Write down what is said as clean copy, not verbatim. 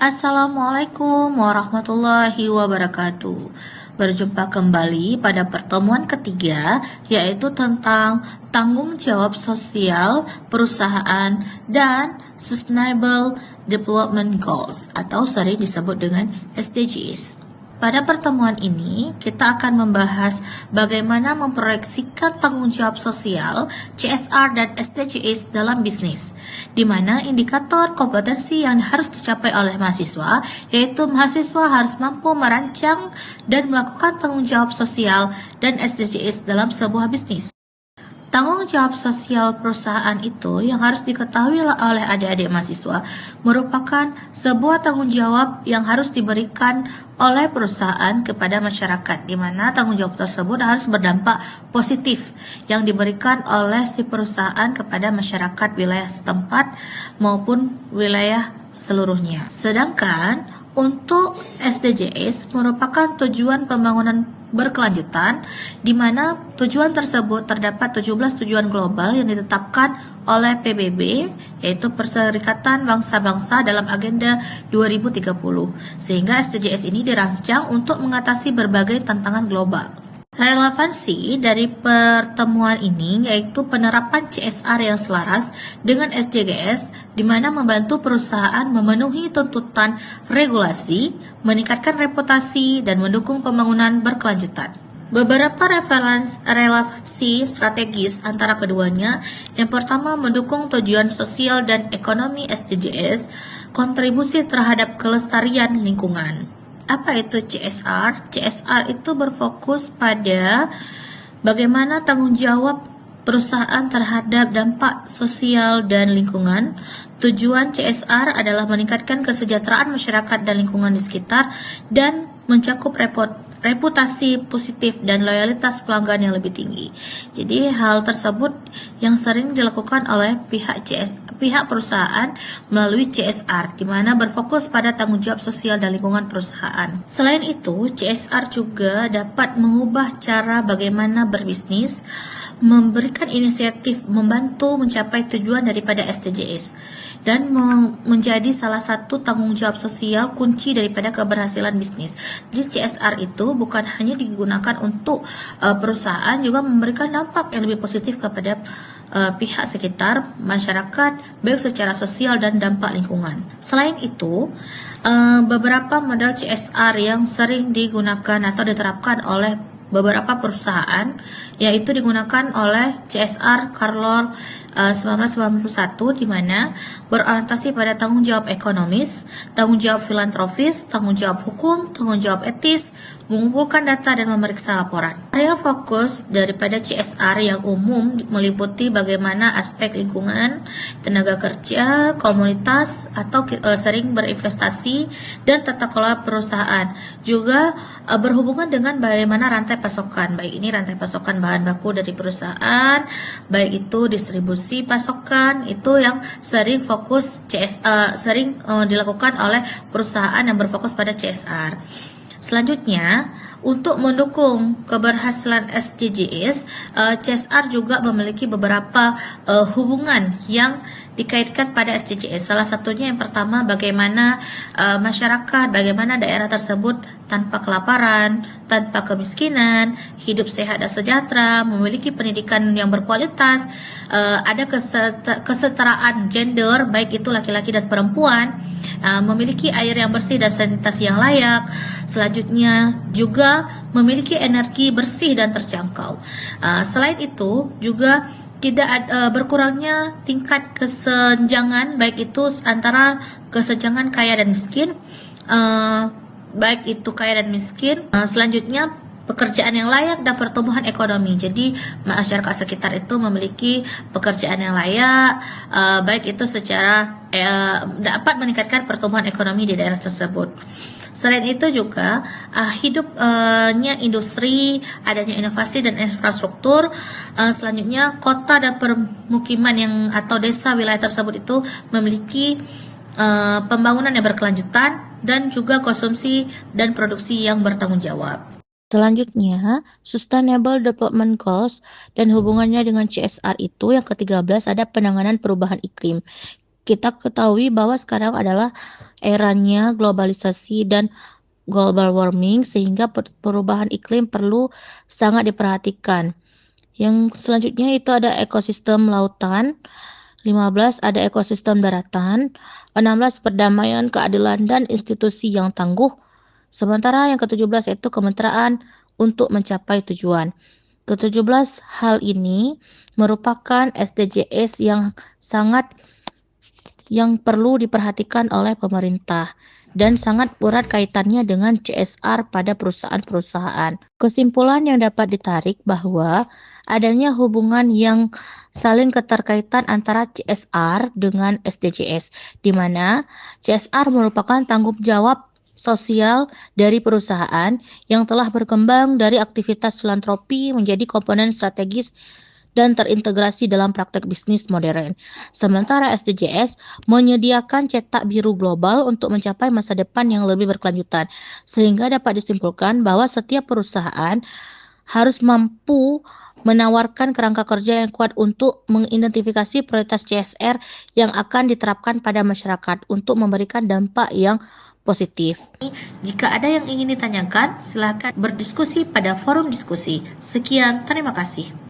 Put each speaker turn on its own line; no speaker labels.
Assalamualaikum warahmatullahi wabarakatuh. Berjumpa kembali pada pertemuan ketiga, yaitu tentang tanggung jawab sosial perusahaan dan Sustainable Development Goals atau sering disebut dengan SDGs. Pada pertemuan ini, kita akan membahas bagaimana memproyeksikan tanggung jawab sosial, CSR, dan SDGs dalam bisnis, di mana indikator kompetensi yang harus dicapai oleh mahasiswa, yaitu mahasiswa harus mampu merancang dan melakukan tanggung jawab sosial dan SDGs dalam sebuah bisnis. Tanggung jawab sosial perusahaan itu yang harus diketahui oleh adik-adik mahasiswa merupakan sebuah tanggung jawab yang harus diberikan oleh perusahaan kepada masyarakat, di mana tanggung jawab tersebut harus berdampak positif yang diberikan oleh si perusahaan kepada masyarakat wilayah setempat maupun wilayah seluruhnya. Sedangkan untuk SDGs merupakan tujuan pembangunan berkelanjutan, di mana tujuan tersebut terdapat 17 tujuan global yang ditetapkan oleh PBB, yaitu Perserikatan Bangsa-Bangsa dalam Agenda 2030, sehingga SDGs ini dirancang untuk mengatasi berbagai tantangan global. Relevansi dari pertemuan ini yaitu penerapan CSR yang selaras dengan SDGs, di mana membantu perusahaan memenuhi tuntutan regulasi, meningkatkan reputasi, dan mendukung pembangunan berkelanjutan. Beberapa relevansi strategis antara keduanya, yang pertama mendukung tujuan sosial dan ekonomi SDGs, kontribusi terhadap kelestarian lingkungan. Apa itu CSR? CSR itu berfokus pada bagaimana tanggung jawab perusahaan terhadap dampak sosial dan lingkungan. Tujuan CSR adalah meningkatkan kesejahteraan masyarakat dan lingkungan di sekitar dan mencakup reputasi positif dan loyalitas pelanggan yang lebih tinggi. Jadi hal tersebut yang sering dilakukan oleh pihak perusahaan melalui CSR, di mana berfokus pada tanggung jawab sosial dan lingkungan perusahaan. Selain itu, CSR juga dapat mengubah cara bagaimana berbisnis, memberikan inisiatif membantu mencapai tujuan daripada SDGs, dan menjadi salah satu tanggung jawab sosial kunci daripada keberhasilan bisnis. Jadi CSR itu bukan hanya digunakan untuk perusahaan, juga memberikan dampak yang lebih positif kepada pihak sekitar, masyarakat, baik secara sosial dan dampak lingkungan. Selain itu, beberapa model CSR yang sering digunakan atau diterapkan oleh beberapa perusahaan, yaitu digunakan oleh CSR Carlor 1991, di mana berorientasi pada tanggung jawab ekonomis, tanggung jawab filantropis, tanggung jawab hukum, tanggung jawab etis, mengumpulkan data dan memeriksa laporan. Area fokus daripada CSR yang umum meliputi bagaimana aspek lingkungan, tenaga kerja, komunitas, atau sering berinvestasi, dan tata kelola perusahaan. Juga berhubungan dengan bagaimana rantai pasokan, baik ini rantai pasokan bahan baku dari perusahaan, baik itu distribusi pasokan, itu yang sering fokus sering dilakukan oleh perusahaan yang berfokus pada CSR. Selanjutnya, untuk mendukung keberhasilan SDGs, CSR juga memiliki beberapa hubungan yang dikaitkan pada SDGs. Salah satunya yang pertama, bagaimana masyarakat, bagaimana daerah tersebut tanpa kelaparan, tanpa kemiskinan, hidup sehat dan sejahtera, memiliki pendidikan yang berkualitas, ada kesetaraan gender, baik itu laki-laki dan perempuan, memiliki air yang bersih dan sanitasi yang layak. Selanjutnya juga memiliki energi bersih dan terjangkau. Selain itu juga tidak berkurangnya tingkat kesenjangan, baik itu antara kesenjangan kaya dan miskin, baik itu kaya dan miskin. Selanjutnya pekerjaan yang layak dan pertumbuhan ekonomi. Jadi masyarakat sekitar itu memiliki pekerjaan yang layak, baik itu secara dapat meningkatkan pertumbuhan ekonomi di daerah tersebut. Selain itu juga hidupnya industri, adanya inovasi dan infrastruktur. Selanjutnya kota dan permukiman yang atau desa wilayah tersebut itu memiliki pembangunan yang berkelanjutan dan juga konsumsi dan produksi yang bertanggung jawab. Selanjutnya, Sustainable Development Goals dan hubungannya dengan CSR itu yang ke-13 ada penanganan perubahan iklim. Kita ketahui bahwa sekarang adalah eranya globalisasi dan global warming, sehingga perubahan iklim perlu sangat diperhatikan. Yang selanjutnya itu ada ekosistem lautan, 15 ada ekosistem daratan, 16 perdamaian, keadilan, dan institusi yang tangguh. Sementara yang ke-17 itu kemitraan untuk mencapai tujuan. Ke-17 hal ini merupakan SDGs yang perlu diperhatikan oleh pemerintah dan sangat erat kaitannya dengan CSR pada perusahaan-perusahaan. Kesimpulan yang dapat ditarik bahwa adanya hubungan yang saling keterkaitan antara CSR dengan SDGs, di mana CSR merupakan tanggung jawab sosial dari perusahaan yang telah berkembang dari aktivitas filantropi menjadi komponen strategis dan terintegrasi dalam praktek bisnis modern. Sementara SDGs menyediakan cetak biru global untuk mencapai masa depan yang lebih berkelanjutan, sehingga dapat disimpulkan bahwa setiap perusahaan harus mampu menawarkan kerangka kerja yang kuat untuk mengidentifikasi prioritas CSR yang akan diterapkan pada masyarakat untuk memberikan dampak yang positif. Jika ada yang ingin ditanyakan, silakan berdiskusi pada forum diskusi. Sekian, terima kasih.